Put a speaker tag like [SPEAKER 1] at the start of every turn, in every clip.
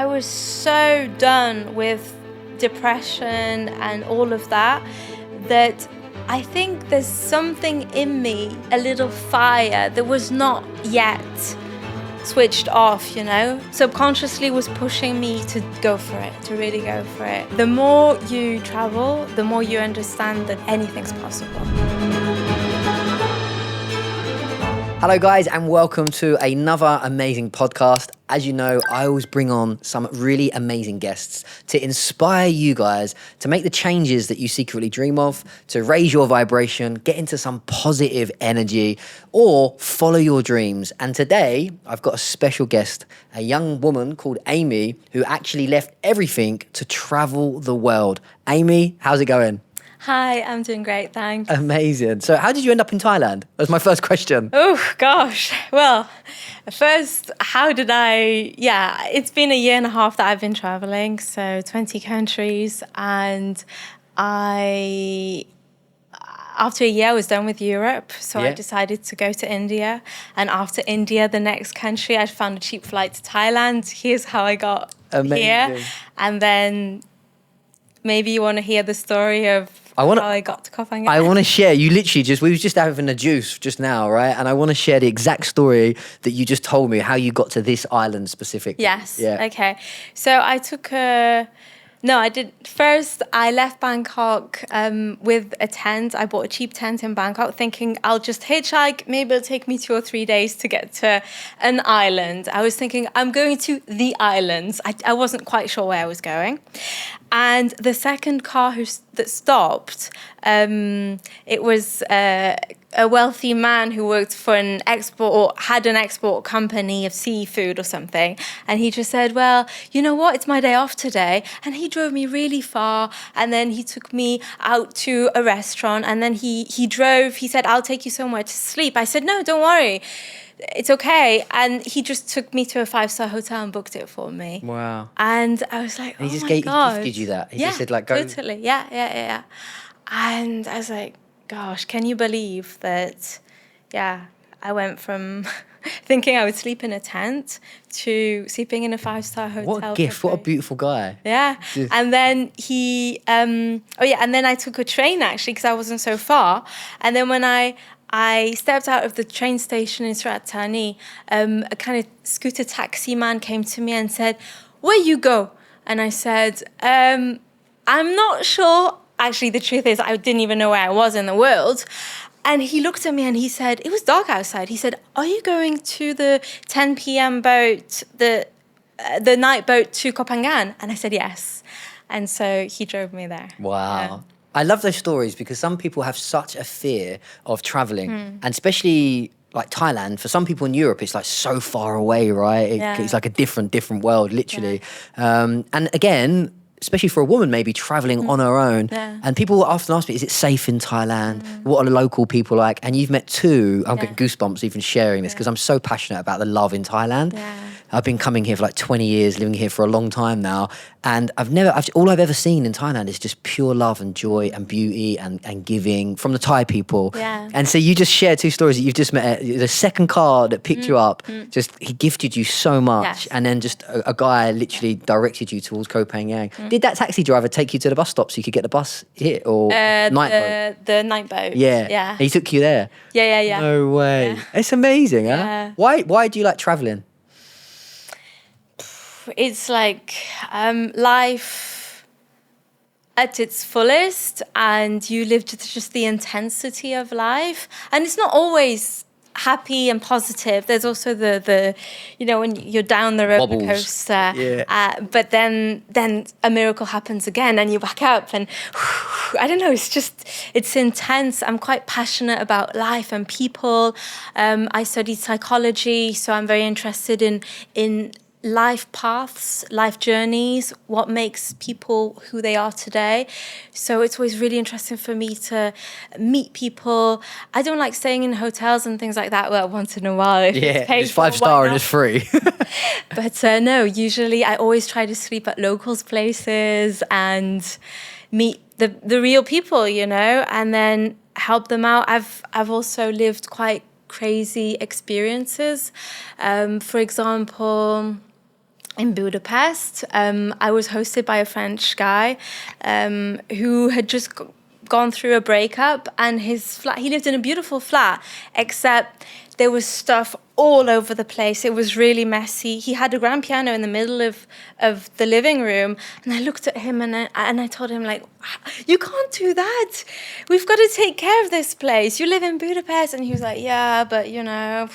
[SPEAKER 1] I was so done with depression and all of that I think there's something in me, a little fire that was not yet switched off, subconsciously was pushing me to go for it, to really go for it. The more you travel, the more you understand that anything's possible.
[SPEAKER 2] Hello guys, and welcome to another amazing podcast. As you know, I always bring on some really amazing guests to inspire you guys to make the changes that you secretly dream of, to raise your vibration, get into some positive energy, or follow your dreams. And today, I've got a special guest, a young woman called Amy, who actually left everything to travel the world. Amy, how's it going?
[SPEAKER 1] Hi, I'm doing great, thanks.
[SPEAKER 2] Amazing. So how did you end up in Thailand? That's my first question.
[SPEAKER 1] Oh, gosh. Well, first, it's been a year and a half that I've been traveling, so 20 countries. And after a year, I was done with Europe, so I decided to go to India. And after India, the next country, I found a cheap flight to Thailand. Here's how I got here. And then maybe you want to hear the story of how I got to Koh Phangan.
[SPEAKER 2] I want to share, we were just having a juice just now, right? And I want to share the exact story that you just told me, how you got to this island specifically.
[SPEAKER 1] Yes, okay. So I First, I left Bangkok with a tent. I bought a cheap tent in Bangkok thinking I'll just hitchhike. Maybe it'll take me 2 or 3 days to get to an island. I was thinking I'm going to the islands. I wasn't quite sure where I was going. And the second car that stopped, it was a wealthy man who worked for had an export company of seafood or something. And he just said, well, you know what? It's my day off today. And he drove me really far. And then he took me out to a restaurant. And then he said, I'll take you somewhere to sleep. I said, no, don't worry. It's okay. And he just took me to a 5-star hotel and booked it for me.
[SPEAKER 2] Wow.
[SPEAKER 1] And I was like,
[SPEAKER 2] and
[SPEAKER 1] he gifted
[SPEAKER 2] you that. He just said, like, go.
[SPEAKER 1] Totally. Yeah. And I was like, gosh, can you believe that? Yeah, I went from thinking I would sleep in a tent to sleeping in a 5-star hotel.
[SPEAKER 2] What a gift. What a beautiful guy.
[SPEAKER 1] Yeah. And then and then I took a train actually because I wasn't so far. And then when I stepped out of the train station in Surat Thani, a kind of scooter taxi man came to me and said, where you go? And I said, I'm not sure. Actually, the truth is I didn't even know where I was in the world. And he looked at me and he said, it was dark outside. He said, are you going to the 10 p.m. boat, the night boat to Koh Phangan? And I said, yes. And so he drove me there.
[SPEAKER 2] Wow. Yeah. I love those stories because some people have such a fear of traveling, and especially like Thailand, for some people in Europe, it's like so far away, right? It's like a different world, literally. Yeah. And again, especially for a woman maybe traveling on her own. Yeah. And people often ask me, is it safe in Thailand? What are the local people like? And you've met two, I'm getting goosebumps even sharing this because I'm so passionate about the love in Thailand. Yeah. I've been coming here for like 20 years, living here for a long time now. And all I've ever seen in Thailand is just pure love and joy and beauty and giving from the Thai people. Yeah. And so you just shared two stories that you've just met. The second car that picked you up, he gifted you so much. Yes. And then just a guy literally directed you towards Koh Phangan. Did that taxi driver take you to the bus stop so you could get the bus here or night boat?
[SPEAKER 1] The night boat.
[SPEAKER 2] Yeah. He took you there?
[SPEAKER 1] Yeah.
[SPEAKER 2] No way. Yeah. It's amazing, huh? Yeah. Why do you like traveling?
[SPEAKER 1] It's like life at its fullest, and you live just the intensity of life. And it's not always happy and positive. There's also the when you're down the roller coaster, but then a miracle happens again and you back up and I don't know, it's intense. I'm quite passionate about life and people. I studied psychology, so I'm very interested in life paths, life journeys, what makes people who they are today. So it's always really interesting for me to meet people. I don't like staying in hotels and things like that. Well, once in a while, if it's paid
[SPEAKER 2] it's 5-star and it's free.
[SPEAKER 1] But no, usually I always try to sleep at locals' places and meet the real people, and then help them out. I've also lived quite crazy experiences. For example, in Budapest. I was hosted by a French guy who had just gone through a breakup, and his flat, he lived in a beautiful flat, except there was stuff all over the place. It was really messy. He had a grand piano in the middle of the living room, and I looked at him and I told him, like, you can't do that. We've got to take care of this place. You live in Budapest. And he was like, yeah, but you know.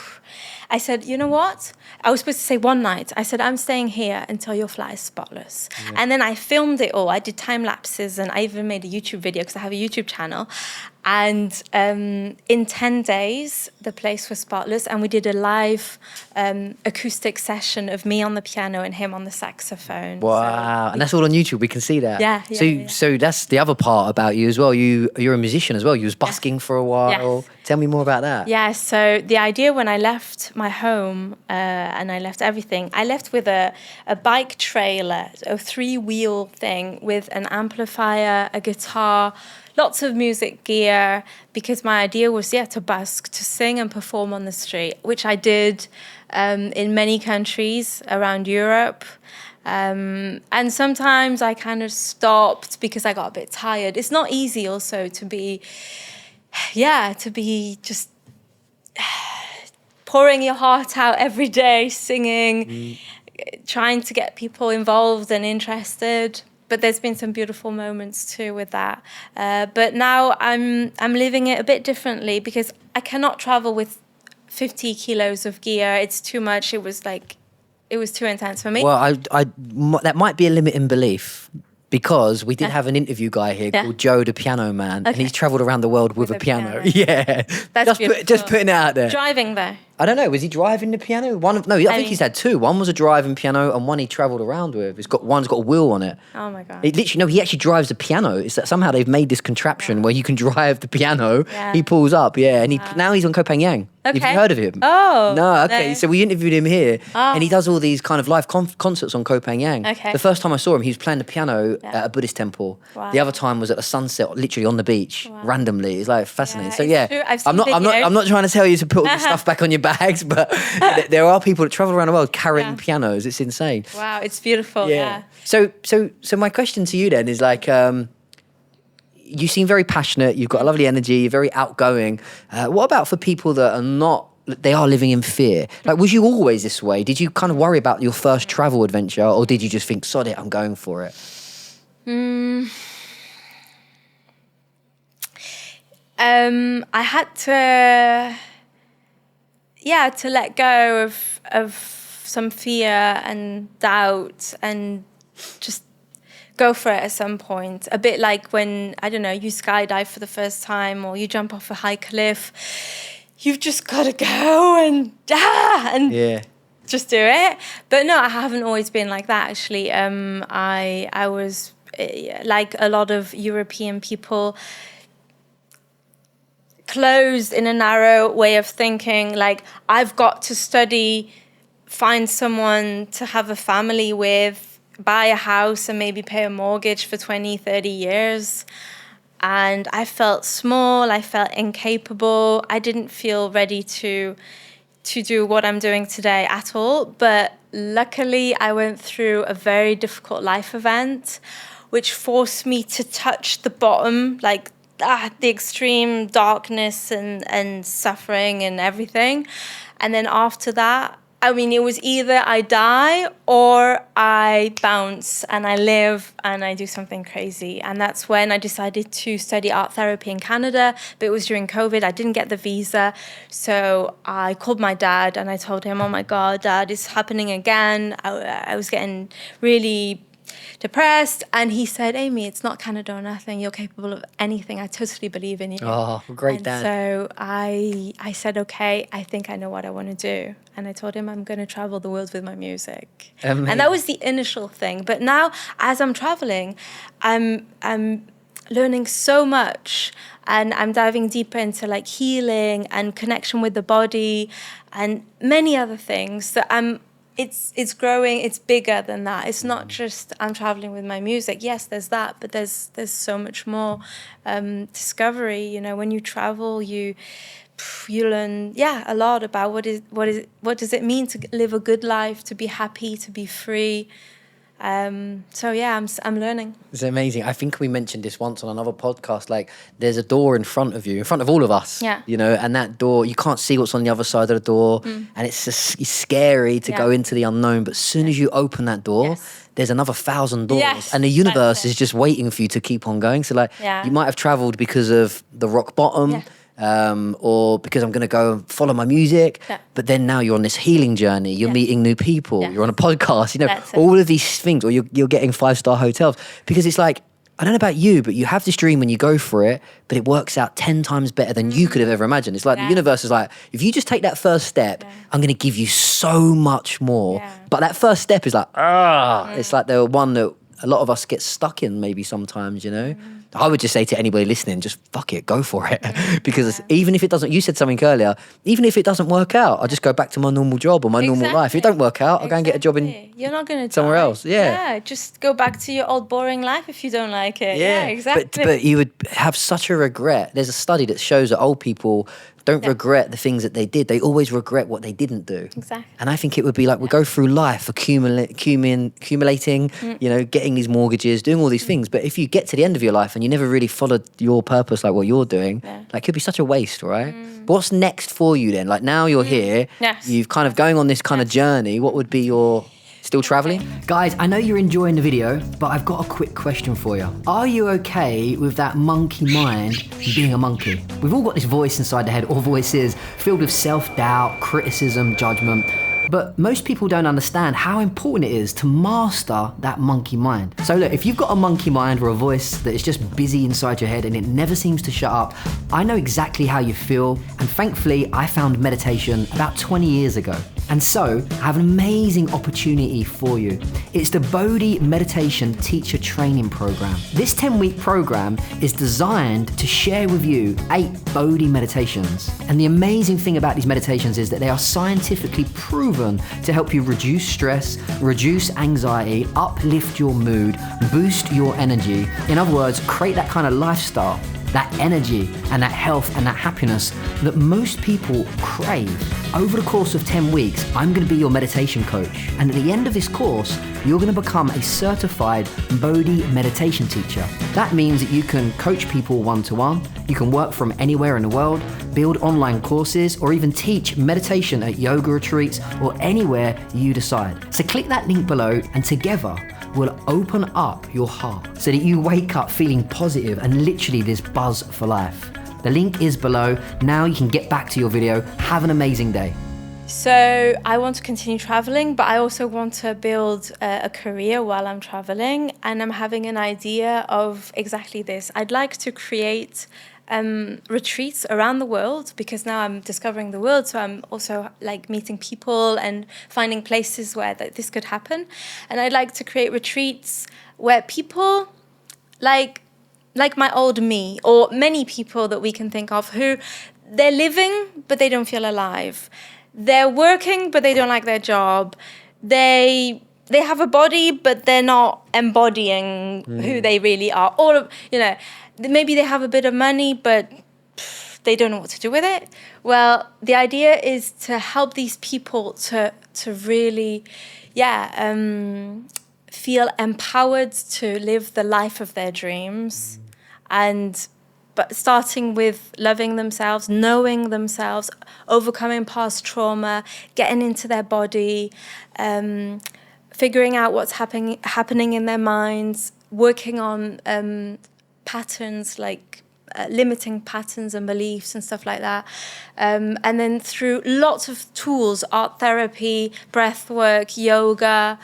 [SPEAKER 1] I said, you know what? I was supposed to say one night. I said, I'm staying here until your flat is spotless. Yeah. And then I filmed it all. I did time lapses, and I even made a YouTube video because I have a YouTube channel. And in 10 days, the place was spotless. And we did a live acoustic session of me on the piano and him on the saxophone.
[SPEAKER 2] Wow. And that's all on YouTube. We can see that.
[SPEAKER 1] Yeah.
[SPEAKER 2] So that's the other part about you as well. You're a musician as well. You was busking for a while. Yes. Tell me more about that.
[SPEAKER 1] Yeah, so the idea when I left my home and I left everything, I left with a bike trailer, a 3-wheel thing with an amplifier, a guitar, lots of music gear, because my idea was, to busk, to sing and perform on the street, which I did in many countries around Europe. And sometimes I kind of stopped because I got a bit tired. It's not easy also to be just pouring your heart out every day, singing, trying to get people involved and interested. But there's been some beautiful moments too with that. But now I'm living it a bit differently because I cannot travel with 50 kilos of gear. It's too much. It was too intense for me.
[SPEAKER 2] Well, that might be a limiting belief. Because we did have an interview guy here called Joe the Piano Man, and he's travelled around the world with a piano. Yeah,
[SPEAKER 1] that's
[SPEAKER 2] just putting it out there.
[SPEAKER 1] Driving though.
[SPEAKER 2] I don't know. Was he driving the piano? I think he's had two. One was a driving piano, and one he travelled around with. One's got a wheel on it.
[SPEAKER 1] Oh my god!
[SPEAKER 2] He actually drives the piano. It's that somehow they've made this contraption where you can drive the piano. Yeah. He pulls up, and now he's on Copenhagen.
[SPEAKER 1] Okay.
[SPEAKER 2] Have you heard of him?
[SPEAKER 1] Oh.
[SPEAKER 2] No, okay. No. So we interviewed him here, and he does all these kind of live concerts on Copenhagen.
[SPEAKER 1] Okay.
[SPEAKER 2] The first time I saw him, he was playing the piano at a Buddhist temple.
[SPEAKER 1] Wow.
[SPEAKER 2] The other time was at a sunset, literally on the beach, randomly. It's like fascinating.
[SPEAKER 1] Yeah,
[SPEAKER 2] so I'm not trying to tell you to put all the stuff back on your bags, but there are people that travel around the world carrying pianos. It's insane.
[SPEAKER 1] Wow, it's beautiful. Yeah.
[SPEAKER 2] So my question to you then is like, you seem very passionate. You've got a lovely energy. You're very outgoing. What about for people that are not? They are living in fear. Like, was you always this way? Did you kind of worry about your first travel adventure, or did you just think, sod it, I'm going for it?
[SPEAKER 1] I had to let go of some fear and doubt and just go for it at some point. A bit like when, I don't know, you skydive for the first time or you jump off a high cliff. You've just got to go and just do it. But no, I haven't always been like that, actually. I was, like a lot of European people, closed in a narrow way of thinking, like, I've got to study, find someone to have a family with, buy a house and maybe pay a mortgage for 20, 30 years. And I felt small, I felt incapable. I didn't feel ready to do what I'm doing today at all. But luckily, I went through a very difficult life event, which forced me to touch the bottom, like the extreme darkness and suffering and everything. And then after that, I mean, it was either I die or I bounce and I live and I do something crazy. And that's when I decided to study art therapy in Canada. But it was during COVID. I didn't get the visa. So I called my dad and I told him, oh my God, Dad, it's happening again. I was getting really depressed, and he said, Amy, it's not Canada or nothing, you're capable of anything, I totally believe in you.
[SPEAKER 2] Oh, great dad.
[SPEAKER 1] So I said, okay, I think I know what I want to do, and I told him I'm going to travel the world with my music. Amazing. And that was the initial thing. But now, as I'm traveling, I'm learning so much, and I'm diving deeper into like healing and connection with the body and many other things that I'm it's growing, it's bigger than that. It's not just I'm traveling with my music. Yes, there's that, but there's so much more discovery. You know, when you travel, you learn a lot about what does it mean to live a good life, to be happy, to be free. So yeah, I'm learning.
[SPEAKER 2] It's amazing. I think we mentioned this once on another podcast. Like, there's a door in front of you, in front of all of us.
[SPEAKER 1] Yeah.
[SPEAKER 2] You know, and that door, you can't see what's on the other side of the door, and it's scary to go into the unknown. But as soon as you open that door, there's another 1,000 doors, and the universe is just waiting for you to keep on going. So, like, you might have traveled because of the rock bottom. Yeah. Or because I'm going to go and follow my music. Yeah. But then now you're on this healing journey. You're meeting new people. You're on a podcast. You know, all of these things. Or you're getting 5-star hotels. Because it's like, I don't know about you, but you have this dream when you go for it, but it works out 10 times better than you could have ever imagined. It's like the universe is like, if you just take that first step, I'm going to give you so much more. Yeah. But that first step is like, it's like the one that a lot of us get stuck in maybe sometimes, you know. I would just say to anybody listening, just fuck it, go for it. Because even if it doesn't, you said something earlier, even if it doesn't work out, I'll just go back to my normal job or my normal life. If it don't work out, I'll go and get a job in
[SPEAKER 1] You're not going to
[SPEAKER 2] somewhere else.
[SPEAKER 1] Yeah, just go back to your old boring life if you don't like it. Yeah, exactly.
[SPEAKER 2] But you would have such a regret. There's a study that shows that old people don't regret the things that they did. They always regret what they didn't do.
[SPEAKER 1] Exactly.
[SPEAKER 2] And I think it would be like we go through life accumulating, you know, getting these mortgages, doing all these things. But if you get to the end of your life and you never really followed your purpose, like what you're doing, like it could be such a waste, right? But what's next for you then? Like now you're here, you've kind of going on this kind of journey. What would be your... Still traveling? Guys, I know you're enjoying the video, but I've got a quick question for you. Are you okay with that monkey mind being a monkey? We've all got this voice inside the head, or voices filled with self-doubt, criticism, judgment. But most people don't understand how important it is to master that monkey mind. So look, if you've got a monkey mind or a voice that is just busy inside your head and it never seems to shut up, I know exactly how you feel. And thankfully, I found meditation about 20 years ago. And so, I have an amazing opportunity for you. It's the Bodhi Meditation Teacher Training Program. This 10-week program is designed to share with you 8 Bodhi meditations. And the amazing thing about these meditations is that they are scientifically proven to help you reduce stress, reduce anxiety, uplift your mood, boost your energy. In other words, create that kind of lifestyle, that energy and that health and that happiness that most people crave. Over the course of 10 weeks, I'm going to be your meditation coach. And at the end of this course, you're going to become a certified Bodhi meditation teacher. That means that you can coach people one-to-one, you can work from anywhere in the world, build online courses, or even teach meditation at yoga retreats or anywhere you decide. So click that link below and together will open up your heart so that you wake up feeling positive and literally this buzz for life. The link is below. Now you can get back to your video. Have an amazing day.
[SPEAKER 1] So I want to continue traveling, but I also want to build a career while I'm traveling. And I'm having an idea of exactly this. I'd like to create retreats around the world, because now I'm discovering the world, so I'm also like meeting people and finding places where this could happen. And I'd like to create retreats where people like my old me, or many people that we can think of, who they're living but they don't feel alive, they're working but they don't like their job, they have a body but they're not embodying who they really are, or maybe they have a bit of money, but they don't know what to do with it. Well, the idea is to help these people to really, feel empowered to live the life of their dreams, but starting with loving themselves, knowing themselves, overcoming past trauma, getting into their body, figuring out what's happening in their minds, working on patterns like limiting patterns and beliefs and stuff like that, and then through lots of tools, art therapy, breath work, yoga,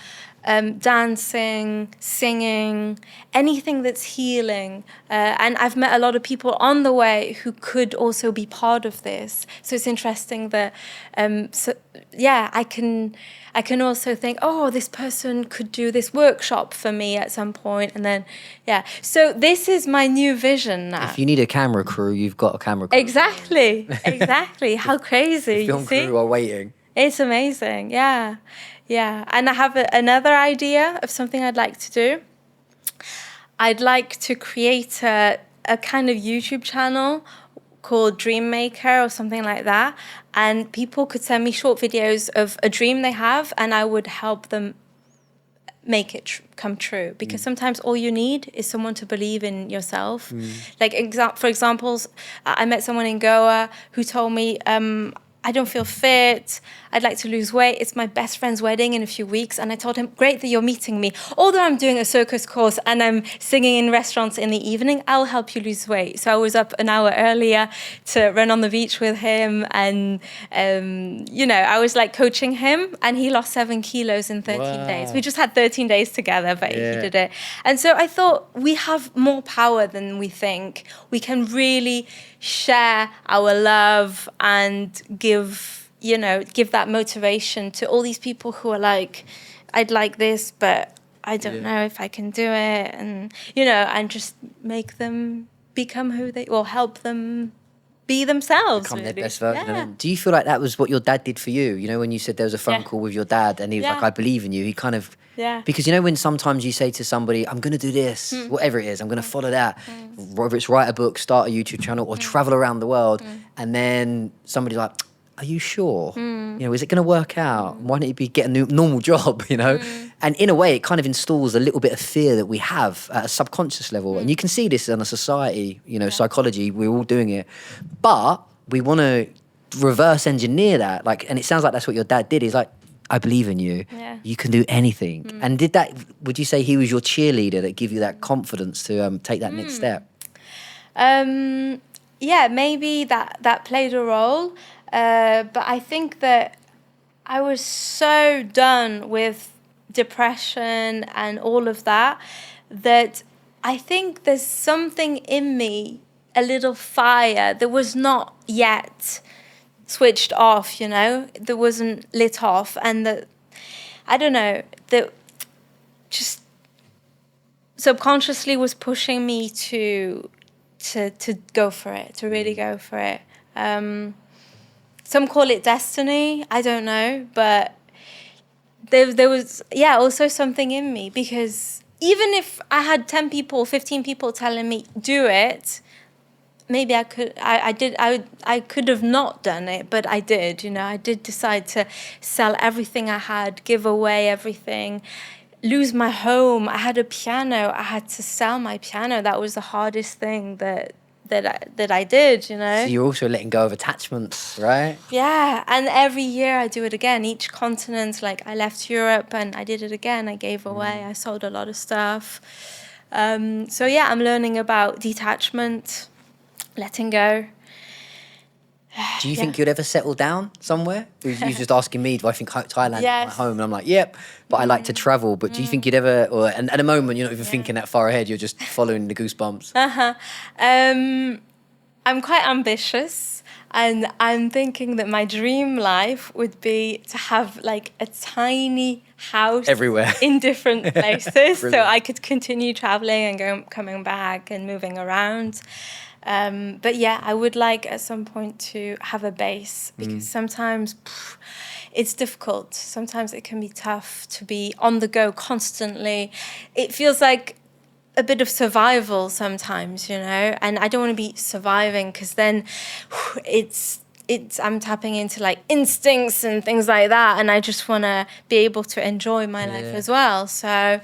[SPEAKER 1] dancing, singing, anything that's healing. And I've met a lot of people on the way who could also be part of this. So it's interesting that, I can also think, oh, this person could do this workshop for me at some point. And then, so this is my new vision now.
[SPEAKER 2] If you need a camera crew, you've got a camera crew.
[SPEAKER 1] Exactly. How crazy.
[SPEAKER 2] The film crew are waiting.
[SPEAKER 1] It's amazing, Yeah, and I have another idea of something I'd like to do. I'd like to create a kind of YouTube channel called Dream Maker or something like that. And people could send me short videos of a dream they have, and I would help them make it come true. Because sometimes all you need is someone to believe in yourself. Like, for examples, I met someone in Goa who told me, I don't feel fit. I'd like to lose weight. It's my best friend's wedding in a few weeks. And I told him, great that you're meeting me. Although I'm doing a circus course and I'm singing in restaurants in the evening, I'll help you lose weight. So I was up an hour earlier to run on the beach with him. And, I was like coaching him, and he lost 7 kilos in 13 days. We just had 13 days together, but he did it. And so I thought, we have more power than we think. We can really share our love and give that motivation to all these people who are like, I'd like this, but I don't know if I can do it. And, and just make them become help them be themselves.
[SPEAKER 2] Become
[SPEAKER 1] really.
[SPEAKER 2] their best version.
[SPEAKER 1] Yeah.
[SPEAKER 2] Do you feel like that was what your dad did for you? When you said there was a phone call with your dad and he was like, I believe in you. He kind of...
[SPEAKER 1] Yeah.
[SPEAKER 2] Because when sometimes you say to somebody, I'm going to do this, whatever it is, I'm going to follow that, whether it's write a book, start a YouTube channel, or travel around the world, and then somebody's like, are you sure? Is it going to work out? Why don't you get a normal job, And in a way, it kind of installs a little bit of fear that we have at a subconscious level. And you can see this in a society, psychology, we're all doing it. But we want to reverse engineer that. And it sounds like that's what your dad did. He's like, I believe in you.
[SPEAKER 1] Yeah.
[SPEAKER 2] You can do anything. And would you say he was your cheerleader that gave you that confidence to take that next step?
[SPEAKER 1] Yeah, maybe that played a role. But I think that I was so done with depression and all of that I think there's something in me, a little fire that was not yet switched off, that wasn't lit off, and that, I don't know, that just subconsciously was pushing me to go for it, to really go for it. Some call it destiny, I don't know, but there was, also something in me, because even if I had 10 people, 15 people telling me, do it, maybe I could have not done it, but I did, I did decide to sell everything I had, give away everything, lose my home. I had a piano. I had to sell my piano. That was the hardest thing that I did,
[SPEAKER 2] So you're also letting go of attachments, right?
[SPEAKER 1] Yeah, and every year I do it again. Each continent, like I left Europe and I did it again. I gave away. I sold a lot of stuff. I'm learning about detachment, letting go.
[SPEAKER 2] Do you think you'd ever settle down somewhere? You're just asking me, do I think Thailand is my home? And I'm like, yep, but I like to travel. But do you think you'd ever, and at the moment, you're not even thinking that far ahead, you're just following the goosebumps?
[SPEAKER 1] I'm quite ambitious, and I'm thinking that my dream life would be to have like a tiny house
[SPEAKER 2] everywhere
[SPEAKER 1] in different places, so I could continue traveling and coming back and moving around. But I would like at some point to have a base, because sometimes it's difficult. Sometimes it can be tough to be on the go constantly. It feels like a bit of survival sometimes, and I don't want to be surviving, because then I'm tapping into like instincts and things like that, and I just want to be able to enjoy my life as well. So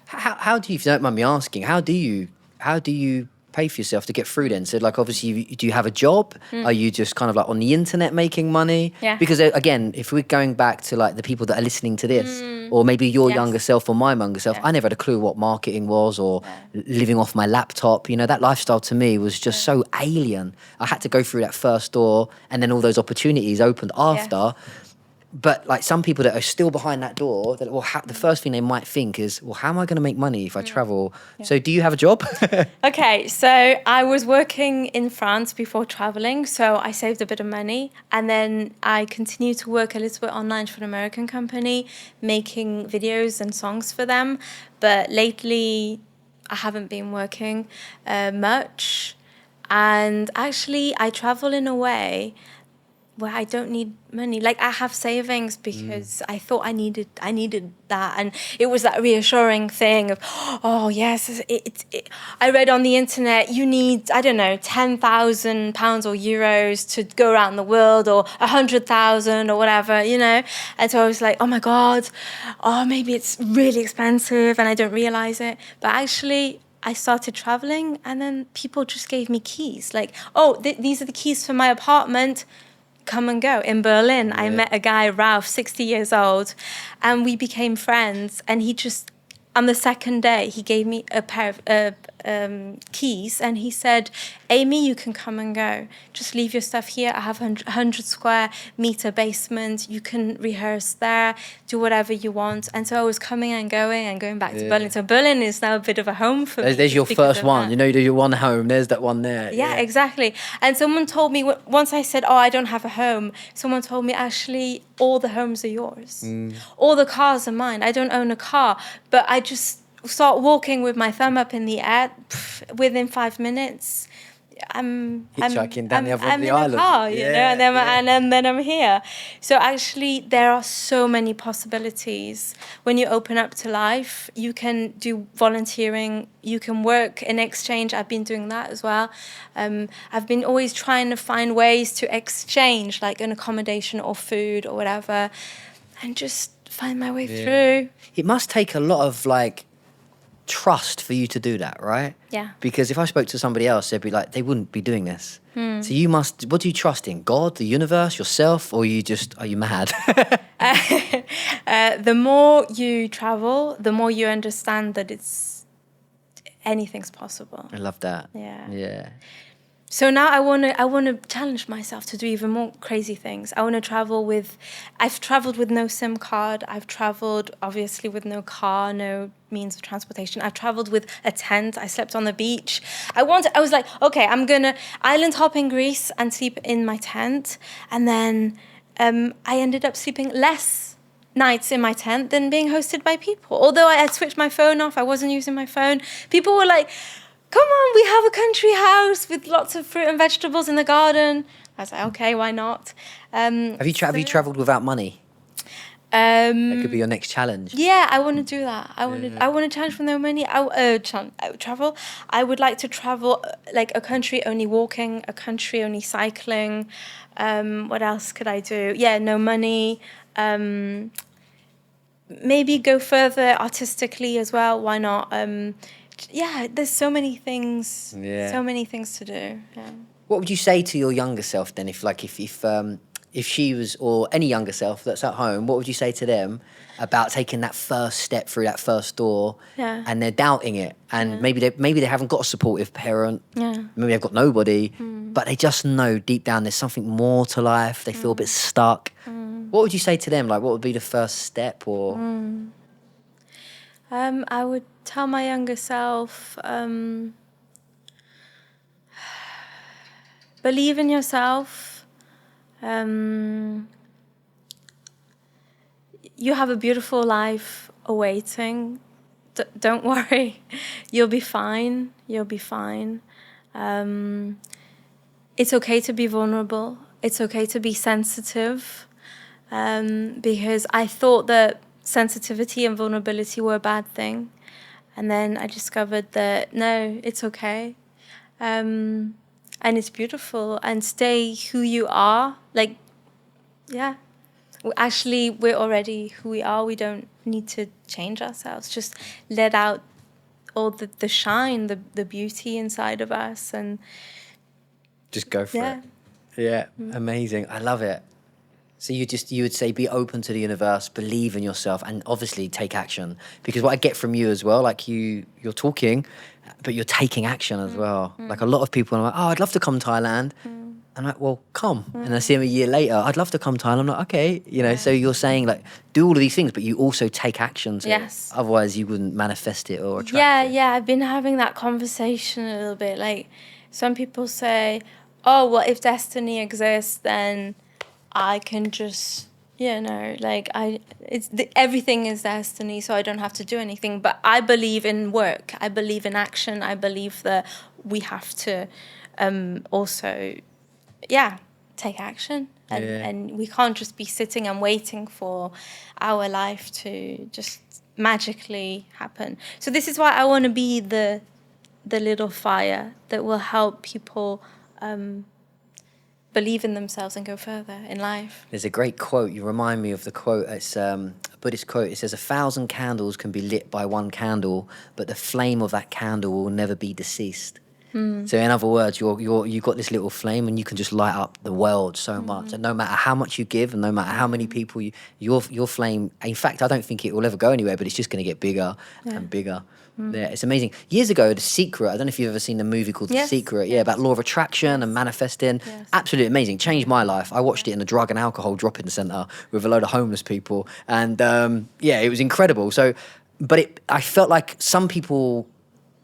[SPEAKER 2] how do you, if you don't mind me asking, how do you pay for yourself to get through then? So like, obviously, do you have a job? Are you just kind of like on the internet making money?
[SPEAKER 1] Yeah.
[SPEAKER 2] Because again, if we're going back to like the people that are listening to this, or maybe your younger self or my younger self, I never had a clue what marketing was, or living off my laptop. That lifestyle to me was just so alien. I had to go through that first door, and then all those opportunities opened after. But like some people that are still behind that door, that the first thing they might think is, well, how am I going to make money if I travel? So do you have a job?
[SPEAKER 1] Okay, so I was working in France before traveling, so I saved a bit of money, and then I continued to work a little bit online for an American company, making videos and songs for them. But lately, I haven't been working much, and actually, I travel in a way where I don't need money. Like I have savings because I thought I needed that, and it was that reassuring thing of, oh yes, I read on the internet you need, I don't know, £10,000 or euros to go around the world, or 100,000 or whatever, you know. And so I was like, oh my god, oh maybe it's really expensive and I don't realize it. But actually, I started traveling, and then people just gave me keys. Like, oh, these are the keys for my apartment. Come and go. In Berlin, I met a guy, Ralph, 60 years old, and we became friends. And he just, on the second day, he gave me a pair of keys, and he said, Amy, you can come and go. Just leave your stuff here. I have 100 square meter basement. You can rehearse there, do whatever you want. And so I was coming and going back to Berlin. So Berlin is now a bit of a home for me.
[SPEAKER 2] There's your first one. You know, there's your one home. There's that one there.
[SPEAKER 1] Yeah, exactly. And someone told me, once I said, oh, I don't have a home, someone told me, actually, all the homes are yours. All the cars are mine. I don't own a car, but I just start walking with my thumb up in the air. Within 5 minutes, I'm
[SPEAKER 2] hitchhiking down the other
[SPEAKER 1] I'm
[SPEAKER 2] of the
[SPEAKER 1] in
[SPEAKER 2] island.
[SPEAKER 1] a car, you know, and then I'm here. So actually, there are so many possibilities when you open up to life. You can do volunteering. You can work in exchange. I've been doing that as well. I've been always trying to find ways to exchange, like an accommodation or food or whatever, and just find my way through.
[SPEAKER 2] It must take a lot of like trust for you to do that, right?
[SPEAKER 1] Yeah.
[SPEAKER 2] Because if I spoke to somebody else, they'd be like, they wouldn't be doing this. So you must, what do you trust in? God, the universe, yourself, or are you mad?
[SPEAKER 1] The more you travel, the more you understand that anything's possible.
[SPEAKER 2] I love that.
[SPEAKER 1] Yeah. So now I want to challenge myself to do even more crazy things. I want to I've traveled with no SIM card. I've traveled obviously with no car, no means of transportation. I've traveled with a tent. I slept on the beach. I was like, okay, I'm going to island hop in Greece and sleep in my tent. And then I ended up sleeping less nights in my tent than being hosted by people. Although I had switched my phone off, I wasn't using my phone. People were like, come on, we have a country house with lots of fruit and vegetables in the garden. I was like, okay, why not?
[SPEAKER 2] Have you travelled without money? That could be your next challenge.
[SPEAKER 1] Yeah, I want to do that. I want to challenge with no money. Travel. I would like to travel like a country only walking, a country only cycling. What else could I do? Yeah, no money. Maybe go further artistically as well. Why not? Yeah, there's so many things.
[SPEAKER 2] Yeah.
[SPEAKER 1] So many things to do. Yeah.
[SPEAKER 2] What would you say to your younger self then, if she was, or any younger self that's at home, what would you say to them about taking that first step through that first door?
[SPEAKER 1] Yeah.
[SPEAKER 2] And they're doubting it, and maybe they haven't got a supportive parent.
[SPEAKER 1] Yeah.
[SPEAKER 2] Maybe they've got nobody, but they just know deep down there's something more to life. They feel a bit stuck. What would you say to them? Like, what would be the first step? Or
[SPEAKER 1] I would tell my younger self, believe in yourself. You have a beautiful life awaiting. Don't worry. You'll be fine. You'll be fine. It's okay to be vulnerable. It's okay to be sensitive. Because I thought that sensitivity and vulnerability were a bad thing. And then I discovered that, no, it's okay. And it's beautiful. And stay who you are. Like, yeah. Actually, we're already who we are. We don't need to change ourselves. Just let out all the shine, the beauty inside of us. And
[SPEAKER 2] just go for it. Yeah, amazing. I love it. So you would say be open to the universe, believe in yourself, and obviously take action. Because what I get from you as well, like you're talking, but you're taking action as well. Like a lot of people are like, oh, I'd love to come to Thailand. I'm like, well, come. And I see them a year later, I'd love to come to Thailand. I'm like, okay, so you're saying like, do all of these things, but you also take action. So
[SPEAKER 1] yes.
[SPEAKER 2] Otherwise you wouldn't manifest it or attract it.
[SPEAKER 1] Yeah, I've been having that conversation a little bit. Like some people say, oh, well, if destiny exists, then I can just, everything is destiny, so I don't have to do anything. But I believe in work. I believe in action. I believe that we have to also, take action. and we can't just be sitting and waiting for our life to just magically happen. So this is why I want to be the little fire that will help people believe in themselves and go further in life.
[SPEAKER 2] There's a great quote. You remind me of the quote. It's a Buddhist quote. It says, 1,000 candles can be lit by one candle, but the flame of that candle will never be deceased. So in other words, you've got this little flame and you can just light up the world so much. And no matter how much you give and no matter how many people, your flame, in fact, I don't think it will ever go anywhere, but it's just going to get bigger and bigger. Yeah, it's amazing. Years ago, The Secret, I don't know if you've ever seen the movie called The Secret, about law of attraction and manifesting. Absolutely amazing. Changed my life. I watched it in a drug and alcohol drop-in centre with a load of homeless people. And it was incredible. So, but I felt like some people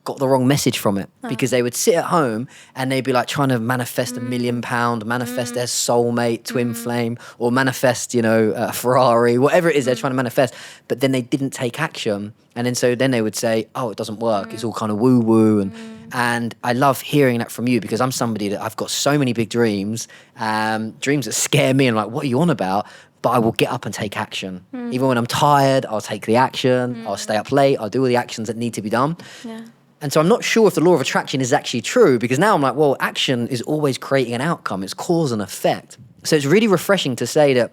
[SPEAKER 2] got the wrong message from it because they would sit at home and they'd be like trying to manifest £1 million, manifest their soulmate, twin flame, or manifest, a Ferrari, whatever it is they're trying to manifest. But then they didn't take action. And then they would say, oh, it doesn't work. It's all kind of woo-woo. And I love hearing that from you because I'm somebody that I've got so many big dreams, dreams that scare me and like, what are you on about? But I will get up and take action. Even when I'm tired, I'll take the action. I'll stay up late. I'll do all the actions that need to be done.
[SPEAKER 1] Yeah.
[SPEAKER 2] And so I'm not sure if the law of attraction is actually true because now I'm like, well, action is always creating an outcome. It's cause and effect. So it's really refreshing to say that,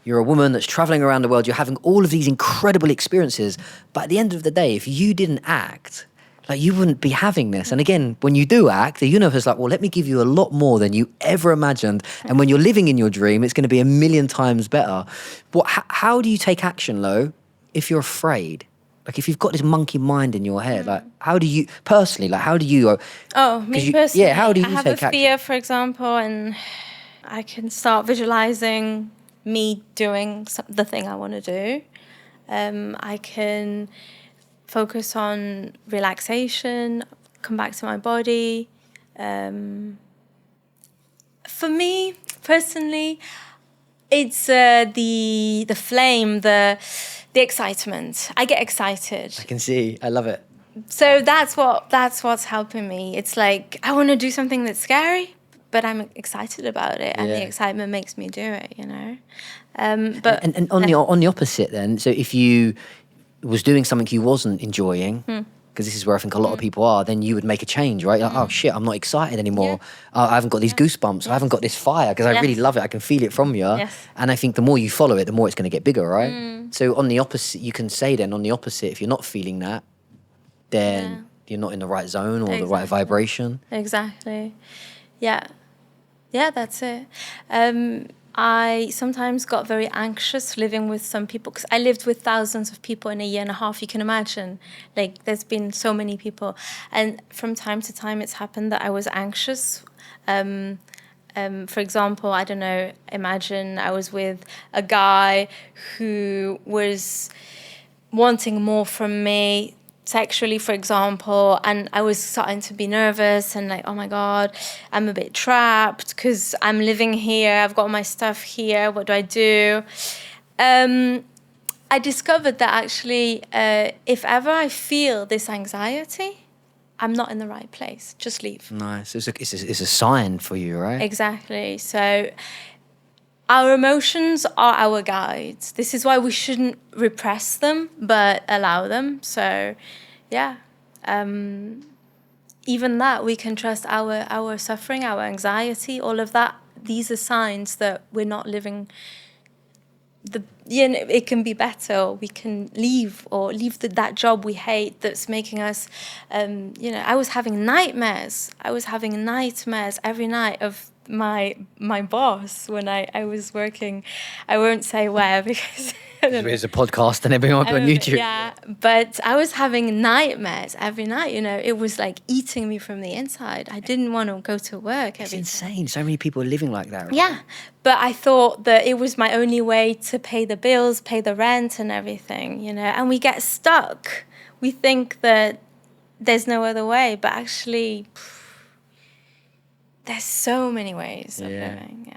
[SPEAKER 2] you're a woman that's traveling around the world. You're having all of these incredible experiences. But at the end of the day, if you didn't act, like you wouldn't be having this. And again, when you do act, the universe is like, well, let me give you a lot more than you ever imagined. And when you're living in your dream, it's going to be 1,000,000 times better. How do you take action, Lo, if you're afraid? Like if you've got this monkey mind in your head, like how do you personally, like how do you?
[SPEAKER 1] Personally,
[SPEAKER 2] how do you
[SPEAKER 1] I have
[SPEAKER 2] take
[SPEAKER 1] a fear,
[SPEAKER 2] action?
[SPEAKER 1] for example, and I can start visualizing me doing the thing I want to do. I can focus on relaxation, come back to my body. For me personally, it's the flame, the excitement. I get excited.
[SPEAKER 2] I can see. I love it.
[SPEAKER 1] So that's what's helping me. It's like I want to do something that's scary, but I'm excited about it, and the excitement makes me do it. But
[SPEAKER 2] and on the opposite, then. So if you was doing something you wasn't enjoying, because this is where I think a lot of people are, then you would make a change, right? Like, oh shit, I'm not excited anymore. I haven't got these goosebumps. I haven't got this fire because I really love it. I can feel it from you.
[SPEAKER 1] Yes.
[SPEAKER 2] And I think the more you follow it, the more it's going to get bigger, right? So on the opposite, you can say then on the opposite, if you're not feeling that, then you're not in the right zone or the right vibration.
[SPEAKER 1] Exactly. Yeah, that's it. I sometimes got very anxious living with some people because I lived with thousands of people in a year and a half. You can imagine, like there's been so many people, and from time to time it's happened that I was anxious. For example, I don't know, imagine I was with a guy who was wanting more from me sexually, for example, and I was starting to be nervous and like, oh my God, I'm a bit trapped because I'm living here, I've got my stuff here, what do I do? I discovered that actually, if ever I feel this anxiety, I'm not in the right place, just leave.
[SPEAKER 2] Nice. It's a sign for you, right?
[SPEAKER 1] Exactly. So our emotions are our guides. This is why we shouldn't repress them, but allow them. So, even that, we can trust our suffering, our anxiety, all of that. These are signs that we're not living. It can be better. Or we can leave that job we hate that's making us. I was having nightmares. Every night of my boss when I was working. I won't say where because
[SPEAKER 2] It's a podcast and everyone might be on YouTube.
[SPEAKER 1] Yeah, but I was having nightmares every night. It was like eating me from the inside. I didn't want to go to work.
[SPEAKER 2] It's insane. So many people are living like that. Right?
[SPEAKER 1] Yeah, but I thought that it was my only way to pay the bills, pay the rent, and everything. And we get stuck. We think that there's no other way, but actually. There's so many ways of living,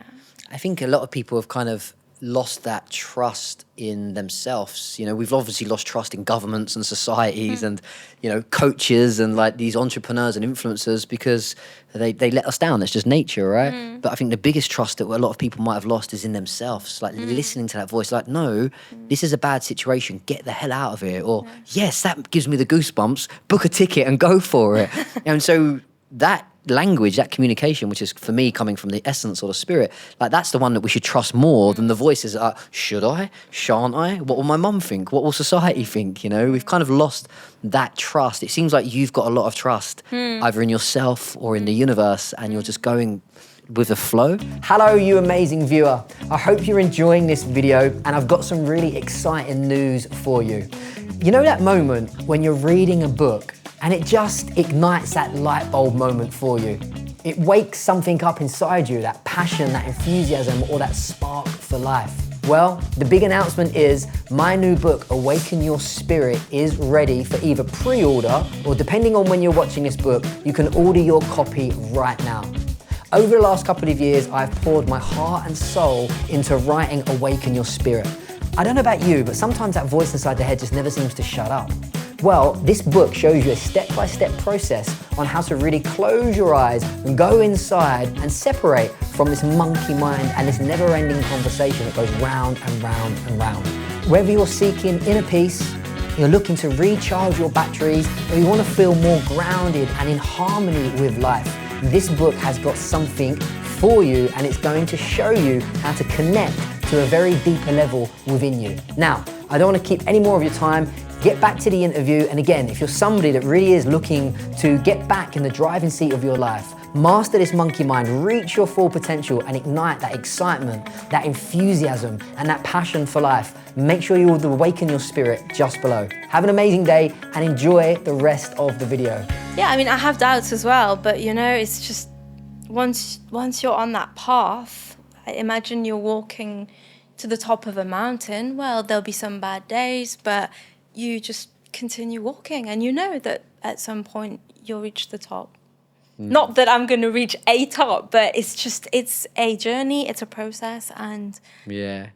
[SPEAKER 2] I think a lot of people have kind of lost that trust in themselves. You know, we've obviously lost trust in governments and societies and, you know, coaches and like these entrepreneurs and influencers because they let us down. That's just nature, right? But I think the biggest trust that a lot of people might have lost is in themselves, like listening to that voice, like, no, this is a bad situation. Get the hell out of here. Or, yes, that gives me the goosebumps. Book a ticket and go for it. And so that language, that communication, which is for me coming from the essence or the spirit, like that's the one that we should trust more than the voices that are, should I, shan't I, what will my mum think, what will society think? You know, we've kind of lost that trust. It seems like you've got a lot of trust either in yourself or in the universe, and you're just going with the flow. Hello, you amazing viewer. I hope you're enjoying this video, and I've got some really exciting news for you. You know that moment when you're reading a book and it just ignites that light bulb moment for you? It wakes something up inside you, that passion, that enthusiasm, or that spark for life. Well, the big announcement is my new book, Awaken Your Spirit, is ready for either pre-order or, depending on when you're watching this book, you can order your copy right now. Over the last couple of years, I've poured my heart and soul into writing Awaken Your Spirit. I don't know about you, but sometimes that voice inside the head just never seems to shut up. Well, this book shows you a step-by-step process on how to really close your eyes and go inside and separate from this monkey mind and this never-ending conversation that goes round and round and round. Whether you're seeking inner peace, you're looking to recharge your batteries, or you want to feel more grounded and in harmony with life, this book has got something for you, and it's going to show you how to connect to a very deeper level within you. Now, I don't want to keep any more of your time. Get back to the interview. And again, if you're somebody that really is looking to get back in the driving seat of your life, master this monkey mind, reach your full potential, and ignite that excitement, that enthusiasm, and that passion for life, make sure you awaken your spirit just below. Have an amazing day and enjoy the rest of the video.
[SPEAKER 1] Yeah, I mean, I have doubts as well, but you know, it's just once you're on that path, I imagine you're walking to the top of a mountain. Well, there'll be some bad days, but you just continue walking, and you know that at some point you'll reach the top. Not that I'm going to reach a top, but it's a journey, it's a process. And
[SPEAKER 2] yeah.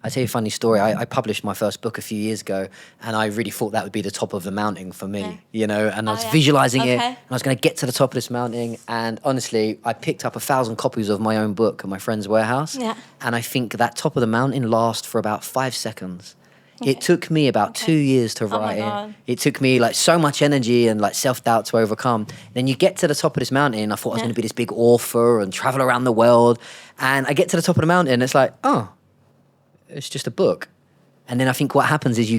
[SPEAKER 2] I'll tell you a funny story. I published my first book a few years ago, and I really thought that would be the top of the mountain for me, you know, and I was visualizing it, and I was going to get to the top of this mountain. And honestly, I picked up 1,000 copies of my own book at my friend's warehouse. And I think that top of the mountain lasts for about 5 seconds. It took me about 2 years to write it. It took me like so much energy and like self-doubt to overcome. Then you get to the top of this mountain. I thought I was going to be this big author and travel around the world. And I get to the top of the mountain and it's like, oh, it's just a book. And then I think what happens is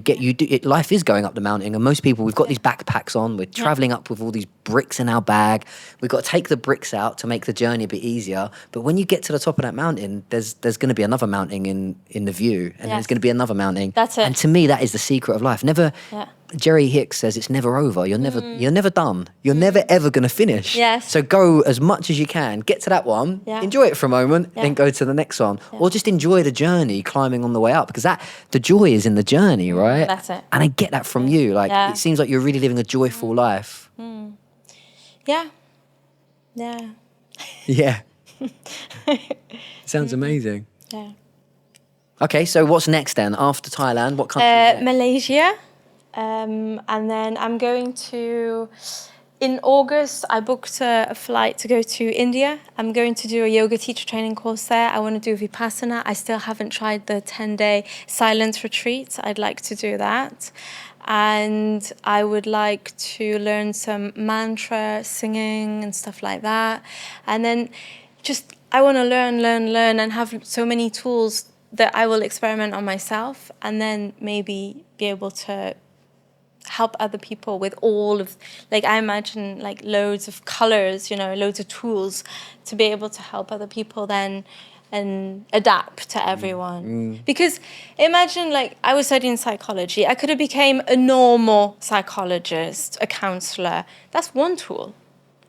[SPEAKER 2] life is going up the mountain, and most people, we've got these backpacks on, we're traveling up with all these bricks in our bag. We've got to take the bricks out to make the journey a bit easier. But when you get to the top of that mountain, there's going to be another mountain in the view, and there's going to be another mountain.
[SPEAKER 1] That's it.
[SPEAKER 2] And to me, that is the secret of life. Jerry Hicks says it's never over. You're never done. You're never ever going to finish.
[SPEAKER 1] Yes.
[SPEAKER 2] So go as much as you can. Get to that one. Enjoy it for a moment. Then go to the next one, or just enjoy the journey climbing on the way up, because the joy is in the journey, right?
[SPEAKER 1] That's it.
[SPEAKER 2] And I get that from you. Like it seems like you're really living a joyful life.
[SPEAKER 1] Yeah.
[SPEAKER 2] Sounds amazing.
[SPEAKER 1] Yeah.
[SPEAKER 2] Okay, so what's next then after Thailand? What country?
[SPEAKER 1] Malaysia. And then I'm going to, in August, I booked a flight to go to India. I'm going to do a yoga teacher training course there. I want to do Vipassana. I still haven't tried the 10-day silence retreat. I'd like to do that. And I would like to learn some mantra singing and stuff like that. And then I want to learn and have so many tools that I will experiment on myself, and then maybe be able to help other people with all of, like, I imagine like loads of colors, you know, loads of tools to be able to help other people then and adapt to everyone. Because imagine, like, I was studying psychology. I could have became a normal psychologist, a counselor. That's one tool.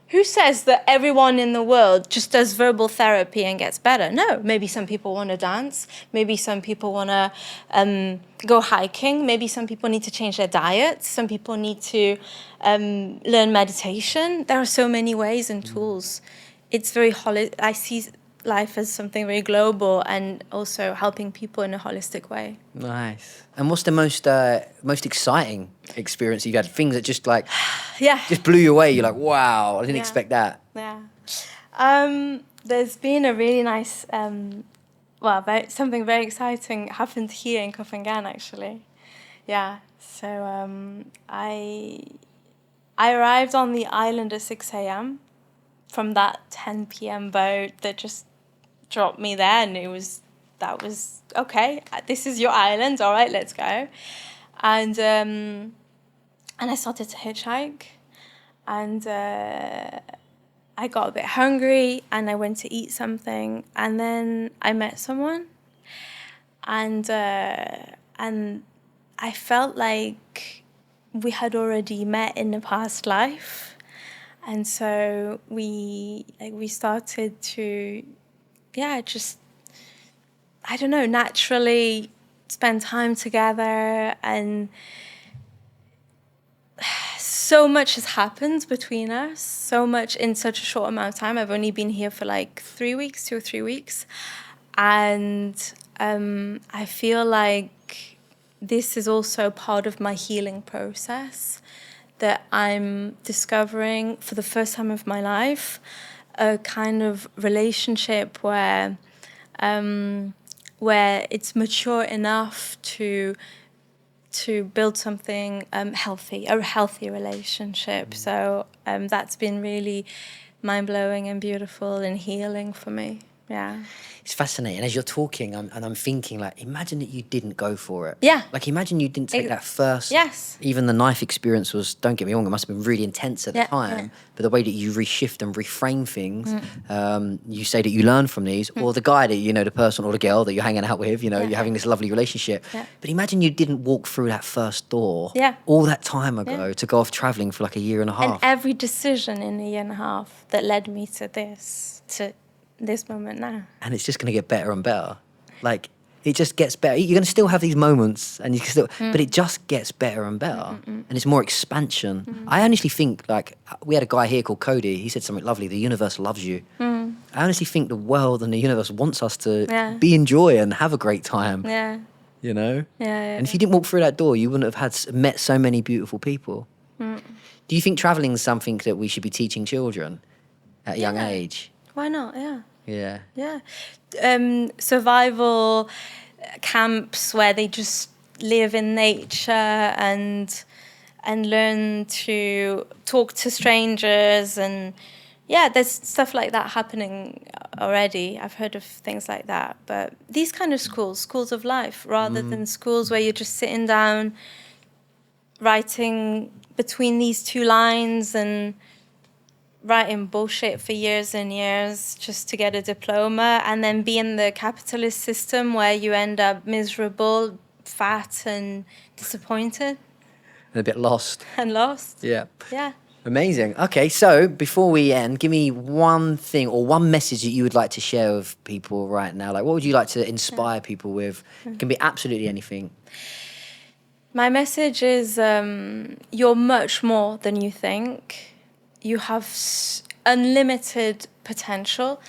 [SPEAKER 1] Who says that everyone in the world just does verbal therapy and gets better? No, maybe some people want to dance. Maybe some people want to go hiking. Maybe some people need to change their diet. Some people need to learn meditation. There are so many ways and tools. It's very I see life as something very global and also helping people in a holistic way.
[SPEAKER 2] Nice. And what's the most exciting experience you've had? Things that just like just blew you away. You're like, wow, I didn't expect that.
[SPEAKER 1] Yeah. There's been a really nice, something very exciting happened here in Copenhagen, actually. Yeah. So I arrived on the island at 6 a.m. from that 10 p.m. boat that just dropped me there, and that was okay. This is your island, all right, let's go. And I started to hitchhike, and I got a bit hungry, and I went to eat something, and then I met someone, and I felt like we had already met in a past life, and so we started to, just, I don't know, naturally spend time together, and so much has happened between us, so much in such a short amount of time. I've only been here for like 2 or 3 weeks, and I feel like this is also part of my healing process, that I'm discovering for the first time of my life a kind of relationship where it's mature enough to build something healthy, a healthy relationship. So that's been really mind-blowing and beautiful and healing for me. Yeah.
[SPEAKER 2] It's fascinating. As you're talking, I'm thinking, like, imagine that you didn't go for it.
[SPEAKER 1] Yeah.
[SPEAKER 2] Like, imagine you didn't take that first.
[SPEAKER 1] Yes.
[SPEAKER 2] Even the knife experience was, don't get me wrong, it must have been really intense at the time. Yeah. But the way that you reshift and reframe things, you say that you learn from these, or the guy that, the person or the girl that you're hanging out with, you're having this lovely relationship. Yeah. But imagine you didn't walk through that first door all that time ago to go off traveling for like a year and a half.
[SPEAKER 1] And every decision in a year and a half that led me to this moment now.
[SPEAKER 2] And it's just going to get better and better. Like, it just gets better. You're going to still have these moments, and you can still, but it just gets better and better. And it's more expansion. I honestly think, like, we had a guy here called Cody. He said something lovely. The universe loves you. I honestly think the world and the universe wants us to be in joy and have a great time. Yeah. Yeah. And if you didn't walk through that door, you wouldn't have met so many beautiful people. Do you think traveling is something that we should be teaching children at a young age?
[SPEAKER 1] Why not? Yeah.
[SPEAKER 2] Yeah.
[SPEAKER 1] Yeah. Survival camps where they just live in nature and learn to talk to strangers, and there's stuff like that happening already. I've heard of things like that. But these kind of schools of life, rather than schools where you're just sitting down writing between these two lines and writing bullshit for years and years just to get a diploma, and then be in the capitalist system where you end up miserable, fat and disappointed.
[SPEAKER 2] And a bit lost. Yeah.
[SPEAKER 1] Yeah.
[SPEAKER 2] Amazing. Okay, so before we end, give me one thing or one message that you would like to share with people right now. Like, what would you like to inspire people with? It can be absolutely anything.
[SPEAKER 1] My message is you're much more than you think. You have unlimited potential.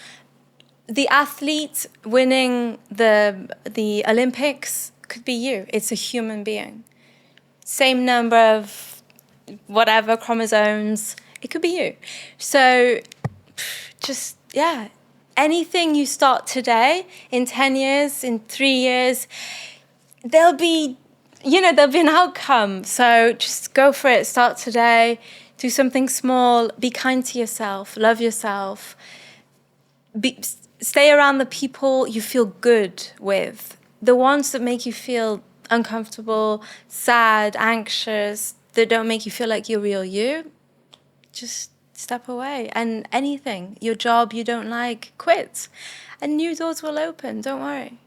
[SPEAKER 1] The athlete winning the Olympics could be you. It's a human being. Same number of whatever chromosomes, it could be you. So just, anything you start today, in 10 years, in 3 years, there'll be an outcome. So just go for it. Start today. Do something small. Be kind to yourself. Love yourself. Stay around the people you feel good with. The ones that make you feel uncomfortable, sad, anxious, that don't make you feel like you're real you, just step away. And anything, your job you don't like, quit. And new doors will open. Don't worry.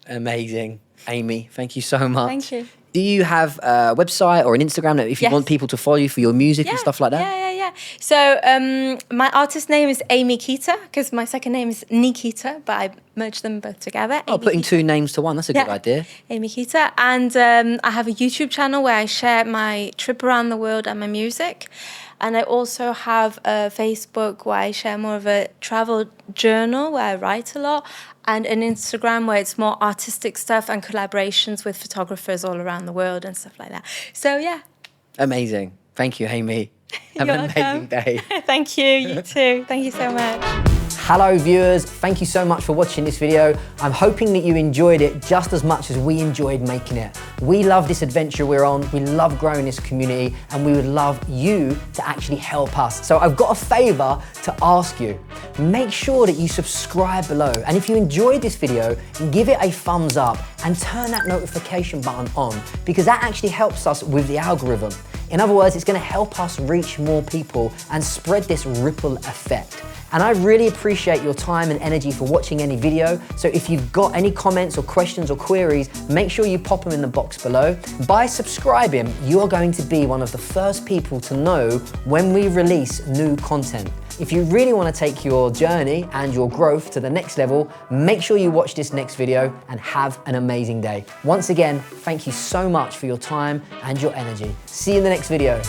[SPEAKER 2] Amazing. Amy, thank you so much.
[SPEAKER 1] Thank you.
[SPEAKER 2] Do you have a website or an Instagram that if you want people to follow you for your music and stuff like that?
[SPEAKER 1] Yeah. Yeah. So my artist name is Amy Kita because my second name is Nikita, but I merged them both together.
[SPEAKER 2] Oh, putting two names to one, that's a good idea.
[SPEAKER 1] Amy Kita. And I have a YouTube channel where I share my trip around the world and my music. And I also have a Facebook where I share more of a travel journal where I write a lot, and an Instagram where it's more artistic stuff and collaborations with photographers all around the world and stuff like that. So, yeah.
[SPEAKER 2] Amazing. Thank you, Amy. Have an amazing day.
[SPEAKER 1] Thank you. You too. Thank you so much.
[SPEAKER 2] Hello viewers, thank you so much for watching this video. I'm hoping that you enjoyed it just as much as we enjoyed making it. We love this adventure we're on, we love growing this community, and we would love you to actually help us. So I've got a favor to ask you. Make sure that you subscribe below, and if you enjoyed this video, give it a thumbs up and turn that notification button on, because that actually helps us with the algorithm. In other words, it's going to help us reach more people and spread this ripple effect. And I really appreciate your time and energy for watching any video. So if you've got any comments or questions or queries, make sure you pop them in the box below. By subscribing, you are going to be one of the first people to know when we release new content. If you really want to take your journey and your growth to the next level, make sure you watch this next video and have an amazing day. Once again, thank you so much for your time and your energy. See you in the next video.